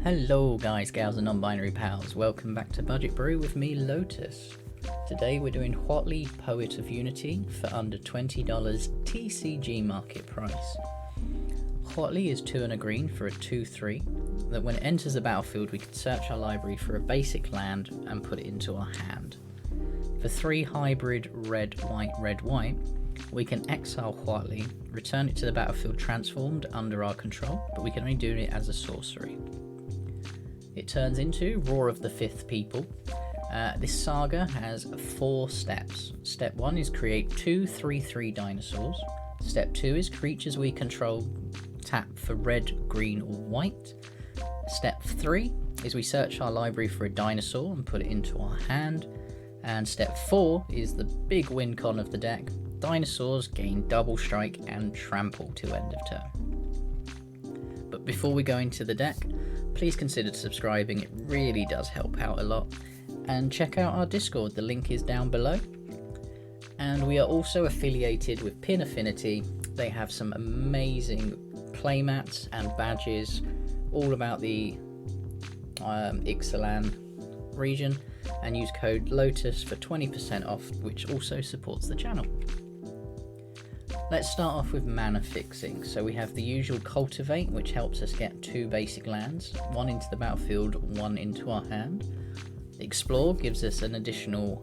Hello guys, gals and non-binary pals, welcome back to Budget Brew with me, Lotus. Today we're doing Huatli Poet of Unity for under $20 TCG market price. Huatli is 2 and a green for a 2/3, that when it enters the battlefield we can search our library for a basic land and put it into our hand. For 3 hybrid red-white, we can exile Huatli, return it to the battlefield transformed under our control, but we can only do it as a sorcery. It turns into Roar of the Fifth People. This saga has 4 steps. Step 1 is create 2 3/3 dinosaurs. Step 2 is creatures we control tap for red, green or white. Step 3 is we search our library for a dinosaur and put it into our hand. And step 4 is the big win con of the deck. Dinosaurs gain double strike and trample till end of turn. But before we go into the deck, please consider subscribing, it really does help out a lot. And check out our Discord, the link is down below. And we are also affiliated with Pinfinity. They have some amazing playmats and badges all about the Ixalan region. And use code Lotus for 20% off, which also supports the channel. Let's start off with mana fixing. So we have the usual Cultivate, which helps us get 2 basic lands, 1 into the battlefield, 1 into our hand. Explore gives us an additional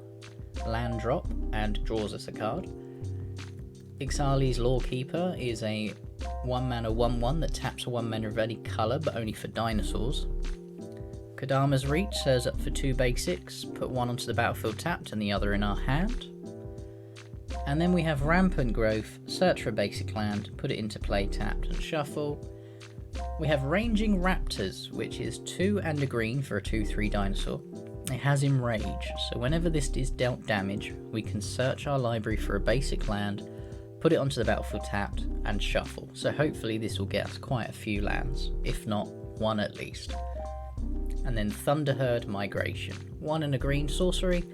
land drop and draws us a card. Ixali's Lawkeeper is a 1 mana 1/1 that taps a 1 mana of any colour, but only for dinosaurs. Kodama's Reach serves up for 2 basics, put 1 onto the battlefield tapped and the other in our hand. And then we have Rampant Growth, search for a basic land, put it into play tapped and shuffle. We have Ranging Raptors, which is 2 and a green for a 2/3 dinosaur. It has Enrage, so whenever this is dealt damage, we can search our library for a basic land, put it onto the battlefield tapped and shuffle. So hopefully this will get us quite a few lands, if not 1 at least. And then Thunderherd Migration, 1 and a green sorcery,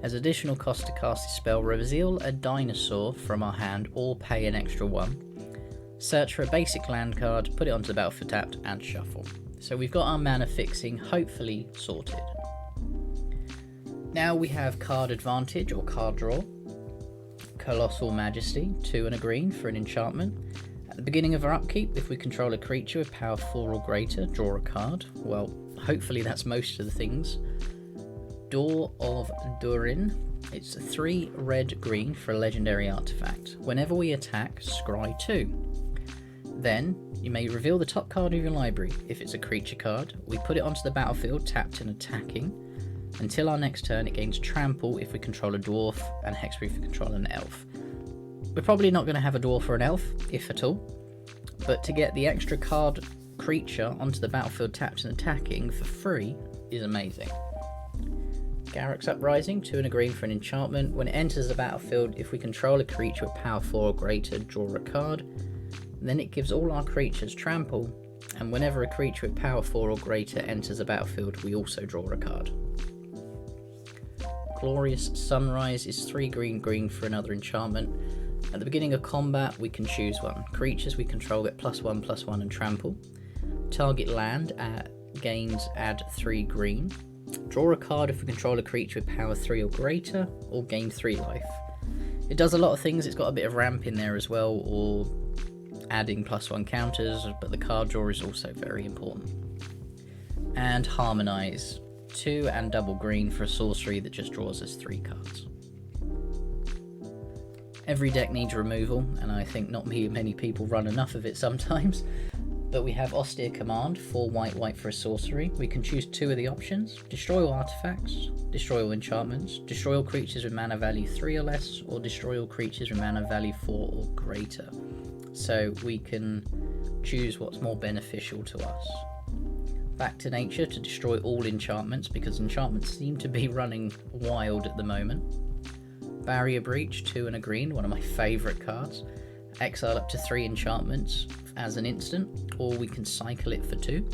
has additional cost to cast this spell, reveal a dinosaur from our hand or pay an extra 1. Search for a basic land card, put it onto the battlefield tapped and shuffle. So we've got our mana fixing hopefully sorted. Now we have card advantage or card draw. Colossal Majesty, 2 and a green for an enchantment. At the beginning of our upkeep, if we control a creature with power 4 or greater, draw a card. Well, hopefully that's most of the things. Door of Durin, it's 3 red-green for a legendary artifact. Whenever we attack, scry 2. Then, you may reveal the top card of your library. If it's a creature card, we put it onto the battlefield tapped and attacking. Until our next turn, it gains Trample if we control a dwarf and Hexproof if we control an elf. We're probably not going to have a dwarf or an elf, if at all. But to get the extra card creature onto the battlefield tapped and attacking for free is amazing. Garruk's Uprising, 2 and a green for an enchantment. When it enters the battlefield, if we control a creature with power 4 or greater, draw a card. Then it gives all our creatures trample, and whenever a creature with power 4 or greater enters the battlefield, we also draw a card. Glorious Sunrise is 3 green for another enchantment. At the beginning of combat, we can choose one. Creatures we control get +1/+1 and trample. Target land gains add 3 green. Draw a card if we control a creature with power 3 or greater, or gain 3 life. It does a lot of things, it's got a bit of ramp in there as well, or adding +1 counters, but the card draw is also very important. And Harmonize, 2 and double green for a sorcery that just draws us 3 cards. Every deck needs removal, and I think not many people run enough of it sometimes. But we have Austere Command, 4 white for a sorcery. We can choose 2 of the options. Destroy all artifacts, destroy all enchantments, destroy all creatures with mana value 3 or less, or destroy all creatures with mana value 4 or greater. So we can choose what's more beneficial to us. Back to Nature to destroy all enchantments, because enchantments seem to be running wild at the moment. Barrier Breach, 2 and a green, one of my favourite cards. Exile up to 3 enchantments as an instant, or we can cycle it for 2.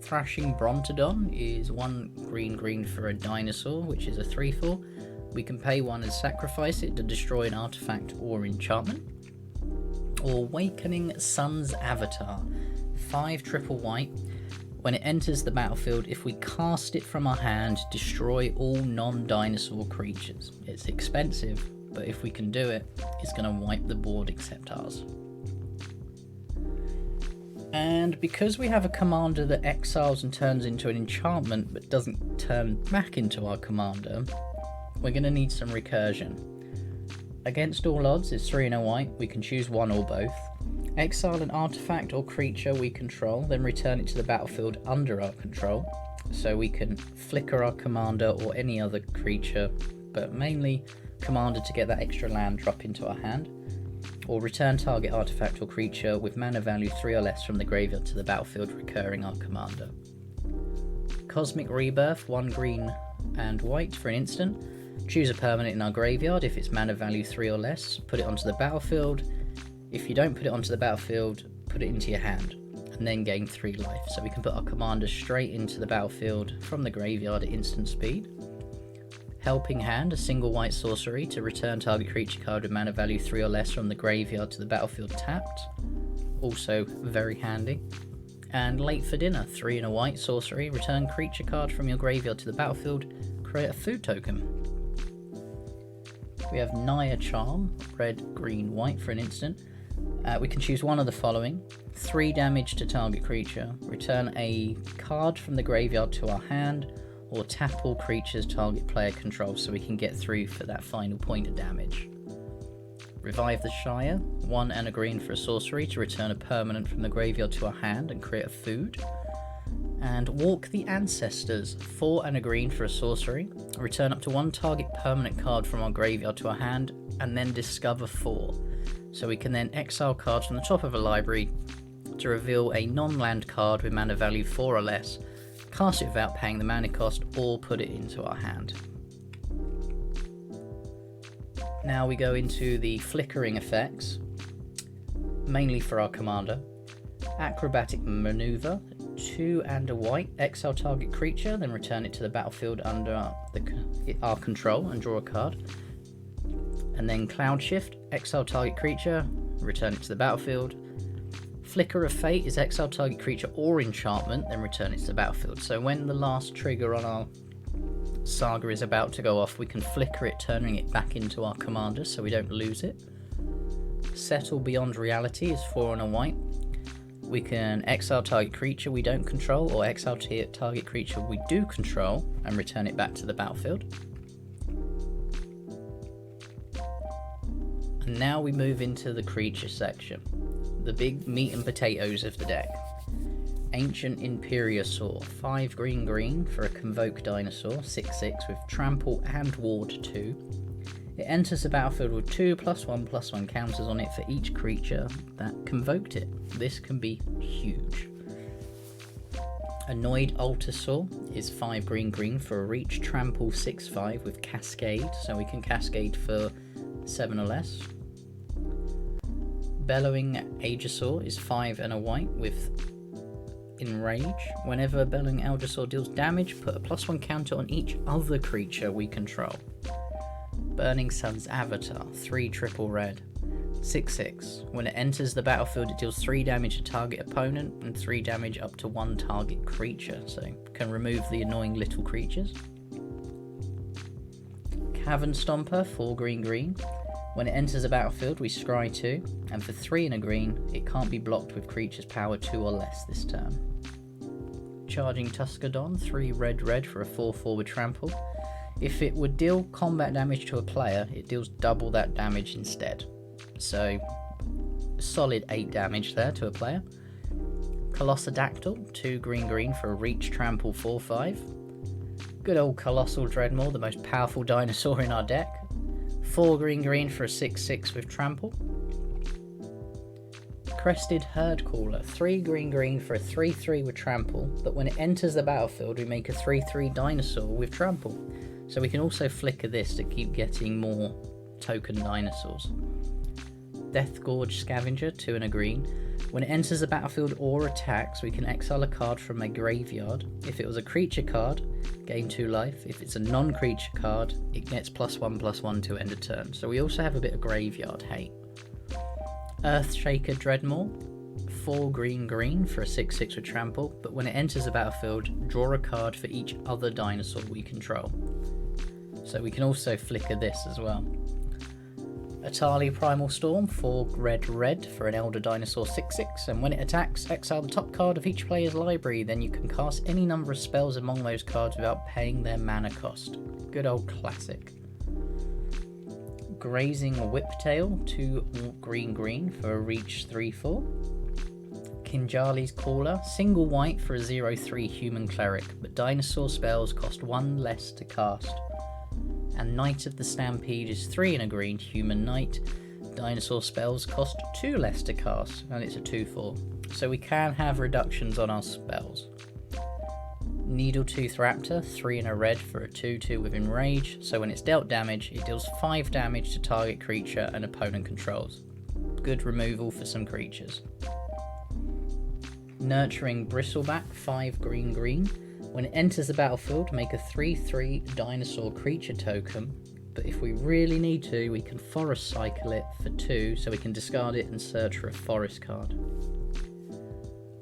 Thrashing Brontodon is 1 green for a dinosaur, which is a 3/4. We can pay 1 and sacrifice it to destroy an artifact or enchantment. Or Awakening Sun's Avatar, 5 triple white. When it enters the battlefield, if we cast it from our hand, destroy all non-dinosaur creatures. It's expensive, but if we can do it, it's going to wipe the board except ours. And because we have a commander that exiles and turns into an enchantment but doesn't turn back into our commander, we're going to need some recursion. Against all odds, it's 3 and a white, we can choose one or both. Exile an artifact or creature we control, then return it to the battlefield under our control. So we can flicker our commander or any other creature, but mainly commander to get that extra land drop into our hand. Or return target artifact or creature with mana value 3 or less from the graveyard to the battlefield, recurring our commander. Cosmic Rebirth, 1 green and white for an instant. Choose a permanent in our graveyard. If it's mana value 3 or less, put it onto the battlefield. If you don't put it onto the battlefield, put it into your hand, and then gain 3 life. So we can put our commander straight into the battlefield from the graveyard at instant speed. Helping Hand, a single white sorcery to return target creature card with mana value 3 or less from the graveyard to the battlefield tapped. Also very handy. And Late for Dinner, 3 and a white sorcery, return creature card from your graveyard to the battlefield, create a food token. We have Naya Charm, red, green, white for an instant. We can choose one of the following: 3 damage to target creature, return a card from the graveyard to our hand, or tap all creatures target player controls so we can get through for that final point of damage. Revive the Shire, 1 and a green for a sorcery to return a permanent from the graveyard to our hand and create a food. And Walk the Ancestors, 4 and a green for a sorcery, return up to 1 target permanent card from our graveyard to our hand, and then discover 4. So we can then exile cards from the top of a library to reveal a non-land card with mana value 4 or less, cast it without paying the mana cost, or put it into our hand. Now we go into the flickering effects, mainly for our commander. Acrobatic Maneuver, 2 and a white, exile target creature, then return it to the battlefield under our control and draw a card. And then Cloud Shift, exile target creature, return it to the battlefield. Flicker of Fate is exile target creature or enchantment, then return it to the battlefield. So when the last trigger on our saga is about to go off, we can flicker it, turning it back into our commander so we don't lose it. Settle Beyond Reality is 4 and a white. We can exile target creature we don't control, or exile target creature we do control and return it back to the battlefield. And now we move into the creature section, the big meat and potatoes of the deck. Ancient Imperiosaur, 5 green for a Convoke Dinosaur, 6/6 with Trample and Ward 2. It enters the battlefield with 2+1/+1 counters on it for each creature that convoked it. This can be huge. Annoyed Altasaur is 5 green for a Reach, Trample 6/5 with Cascade, so we can Cascade for 7 or less. Bellowing Aegisaur is 5 and a white with Enrage. Whenever Bellowing Aegisaur deals damage, put a +1 counter on each other creature we control. Burning Sun's Avatar, 3 triple red, 6/6. When it enters the battlefield, it deals 3 damage to target opponent and 3 damage up to 1 target creature, so can remove the annoying little creatures. Cavern Stomper, 4 green. When it enters the battlefield, we scry 2, and for 3 and a green, it can't be blocked with creatures power 2 or less this turn. Charging Tuscadon, 3 red for a 4/4 with Trample. If it would deal combat damage to a player, it deals double that damage instead. So, solid 8 damage there to a player. Colossodactyl, 2 green for a Reach, Trample 4/5. Good old Colossal Dreadmaw, the most powerful dinosaur in our deck. 4 green for a 6/6 with Trample. Crested Herdcaller, 3 green for a 3/3 with Trample, but when it enters the battlefield we make a 3/3 dinosaur with Trample. So we can also flicker this to keep getting more token dinosaurs. Death Gorge Scavenger, 2 and a green. When it enters the battlefield or attacks, we can exile a card from a graveyard. If it was a creature card, gain 2 life. If it's a non-creature card, it gets +1/+1 to end a turn. So we also have a bit of graveyard hate. Earthshaker Dreadmaw, 4 green green for a 6/6 with Trample, but when it enters the battlefield, draw a card for each other dinosaur we control. So we can also flicker this as well. Huatli Primal Storm, 4 red red for an Elder Dinosaur 6/6, and when it attacks, exile the top card of each player's library, then you can cast any number of spells among those cards without paying their mana cost. Good old classic. Grazing Whiptail, 2 green green for a reach 3/4. Kinjali's Caller, single white for a 0/3 human cleric, but dinosaur spells cost 1 less to cast. And Knight of the Stampede is 3 and a green human knight. Dinosaur spells cost 2 less to cast, and it's a 2/4. So we can have reductions on our spells. Needletooth Raptor, 3 and a red for a 2/2 with Enrage, so when it's dealt damage, it deals 5 damage to target creature an opponent controls. Good removal for some creatures. Nurturing Bristleback, 5 green green. When it enters the battlefield, make a 3/3 dinosaur creature token, but if we really need to, we can forest cycle it for 2, so we can discard it and search for a forest card.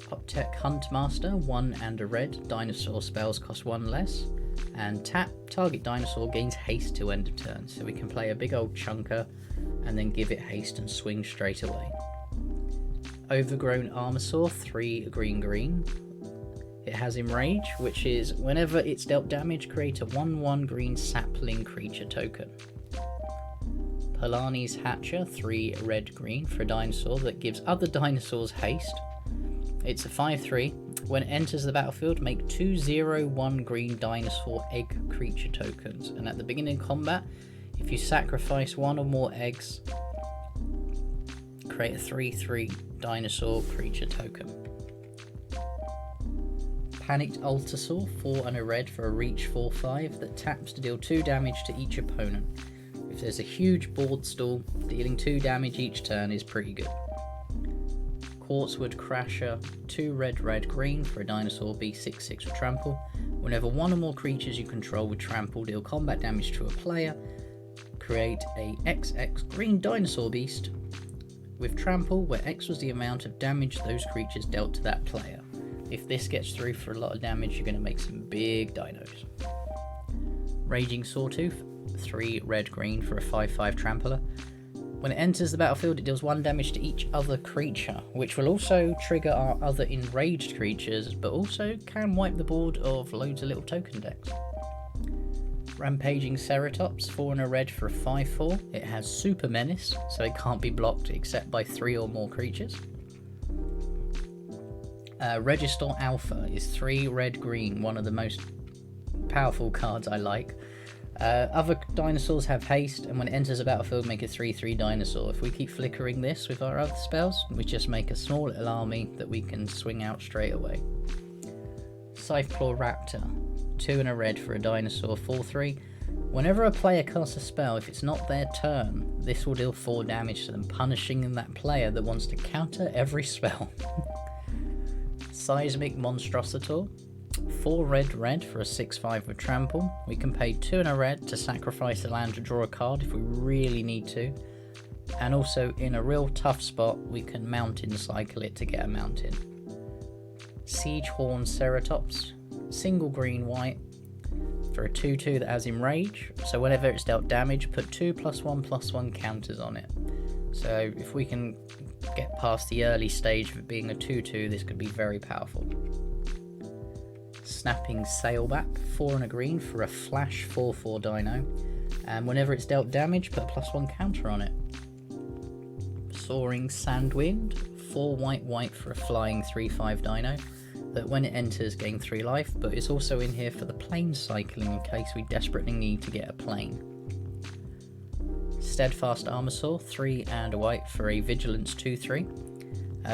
Optech Huntmaster, 1 and a red, dinosaur spells cost 1 less, and tap, target dinosaur gains haste to end of turn, so we can play a big old chunker and then give it haste and swing straight away. Overgrown Armasaur, 3 green green. It has Enrage, which is whenever it's dealt damage, create a 1/1 green sapling creature token. Polani's Hatcher, 3 red green for a dinosaur that gives other dinosaurs haste. It's a 5/3. When it enters the battlefield, make 2 0/1 green dinosaur egg creature tokens, and at the beginning of combat, if you sacrifice 1 or more eggs, create a 3/3 dinosaur creature token. Panicked Altasaur, 4 and a red for a reach 4/5 that taps to deal 2 damage to each opponent. If there's a huge board stall, dealing 2 damage each turn is pretty good. Quartzwood Crasher, 2 red red green for a dinosaur beast 6/6 with Trample. Whenever 1 or more creatures you control with Trample deal combat damage to a player, create a XX green dinosaur beast with Trample, where X was the amount of damage those creatures dealt to that player. If this gets through for a lot of damage, you're going to make some big dinos. Raging Sawtooth, 3 red green for a 5/5 Trampler. When it enters the battlefield, it deals 1 damage to each other creature, which will also trigger our other enraged creatures, but also can wipe the board of loads of little token decks. Rampaging Ceratops, 4 and a red for a 5/4. It has Super Menace, so it can't be blocked except by 3 or more creatures. Register Alpha is 3 red green, one of the most powerful cards I like. Other dinosaurs have haste, and when it enters a battlefield, make a 3/3 dinosaur. If we keep flickering this with our other spells, we just make a small little army that we can swing out straight away. Scytheclaw Raptor, 2 and a red for a dinosaur 4/3. Whenever a player casts a spell, if it's not their turn, this will deal 4 damage to them, punishing that player that wants to counter every spell. Seismic Monstrositor, 4 red red for a 6/5 with Trample. We can pay 2 and a red to sacrifice a land to draw a card if we really need to. And also, in a real tough spot, we can mountain cycle it to get a mountain. Siegehorn Ceratops, single green white for a 2/2 that has Enrage. So whenever it's dealt damage, put 2 +1/+1 counters on it. So if we can get past the early stage of it being a 2/2, this could be very powerful. Snapping Sailback, 4 and a green for a flash 4/4 dino, and whenever it's dealt damage, put a +1 counter on it. Soaring Sandwind, 4 white white for a flying 3/5 dino, that when it enters gain 3 life, but it's also in here for the plane cycling in case we desperately need to get a plane. Steadfast Armasaur, 3 and a white for a Vigilance 2/3.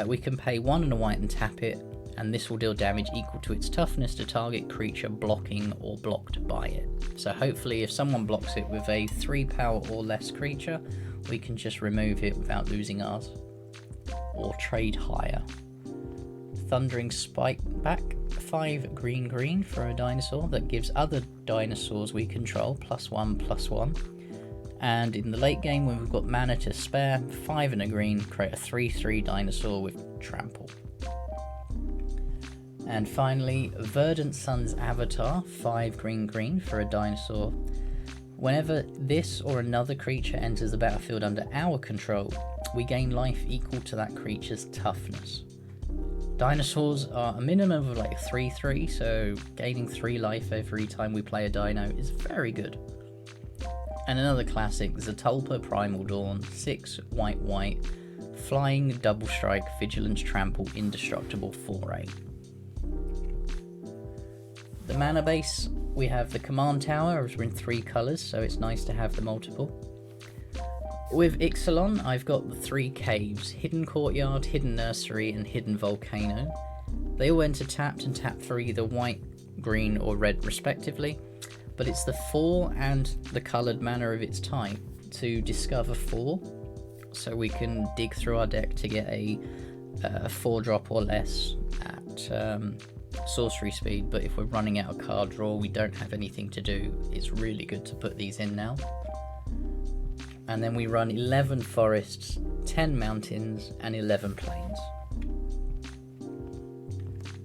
We can pay 1 and a white and tap it, and this will deal damage equal to its toughness to target creature blocking or blocked by it. So hopefully if someone blocks it with a 3 power or less creature, we can just remove it without losing ours. Or trade higher. Thundering Spikeback, 5 green green for a dinosaur that gives other dinosaurs we control +1/+1. And in the late game, when we've got mana to spare, 5 and a green, create a 3/3 dinosaur with Trample. And finally, Verdant Sun's Avatar, 5 green for a dinosaur. Whenever this or another creature enters the battlefield under our control, we gain life equal to that creature's toughness. Dinosaurs are a minimum of like 3/3, so gaining 3 life every time we play a dino is very good. And another classic, Zatulpa Primal Dawn, 6 white, flying, double strike, vigilance, trample, indestructible, 4/8. The mana base, we have the command tower, as we're in 3 colours, so it's nice to have the multiple. With Ixalan, I've got the 3 caves, Hidden Courtyard, Hidden Nursery, and Hidden Volcano. They all enter tapped and tap for either white, green, or red respectively, but it's the 4 and the coloured mana of its type to discover 4, so we can dig through our deck to get a 4-drop or less at sorcery speed, but if we're running out of card draw, we don't have anything to do, it's really good to put these in now. And then we run 11 forests, 10 mountains, and 11 plains.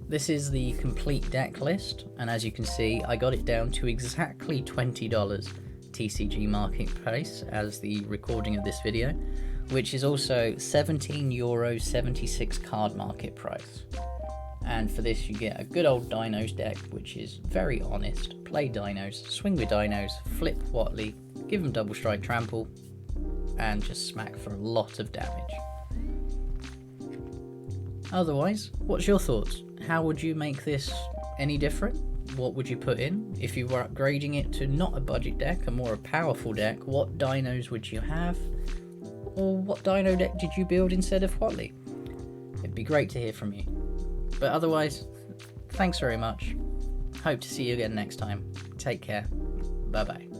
This is the complete deck list, and as you can see, I got it down to exactly $20 TCG marketplace as the recording of this video, which is also €17.76 card market price. And for this you get a good old Dinos deck, which is very honest, play Dinos, swing with Dinos, flip Huatli, give them double strike trample, and just smack for a lot of damage. Otherwise, what's your thoughts? How would you make this any different? What would you put in? If you were upgrading it to not a budget deck, a more powerful deck, what dinos would you have? Or what dino deck did you build instead of Huatli? It'd be great to hear from you. But otherwise, thanks very much. Hope to see you again next time. Take care. Bye bye.